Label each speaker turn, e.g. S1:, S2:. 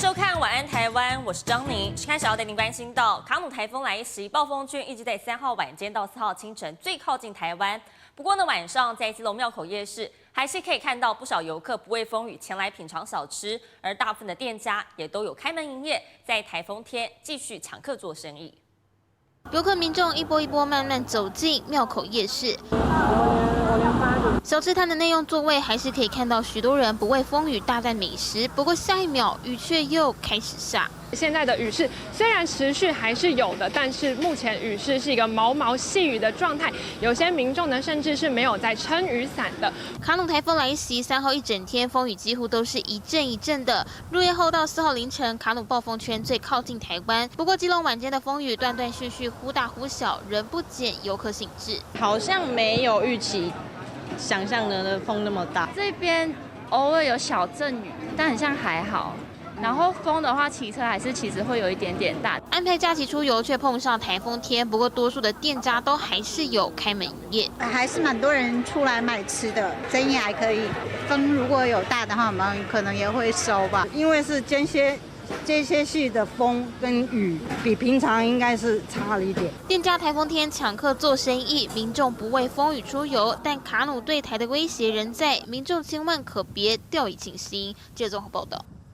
S1: 收看《晚安台湾》，我是张宁。开始要带您关心到卡努台风来袭，暴风圈一直在3号晚间到4号清晨最靠近台湾。不过呢，晚上在基隆庙口夜市还是可以看到不少游客不畏风雨前来品尝小吃，而大部分的店家也都有开门营业，在台风天继续抢客做生意。
S2: 游客民众一波一波慢慢走进庙口夜市。小吃摊的内用座位还是可以看到许多人不畏风雨大啖美食，不过下一秒雨却又开始下。
S3: 现在的雨势虽然持续还是有的，但是目前雨势是一个毛毛细雨的状态，有些民众呢甚至是没有在撑雨伞的。
S2: 卡努台风来袭，3号一整天风雨几乎都是一阵一阵的。入夜后到4号凌晨，卡努暴风圈最靠近台湾，不过基隆晚间的风雨断断续续，忽大忽小，仍不减游客兴致。
S4: 好像没有预期想象的风那么大，
S5: 这边偶尔有小阵雨，但很像还好。然后风的话，骑车还是其实会有一点点大。
S2: 安排假期出游，却碰上台风天，不过多数的店家都还是有开门营业，
S6: 还是蛮多人出来买吃的，生意还可以。风如果有大的话，我们可能也会收吧，因为是间歇性的风跟雨，比平常应该是差了一点。
S2: 店家台风天抢客做生意，民众不畏风雨出游，但卡努对台的威胁仍在，民众千万可别掉以轻心。记者综合报道。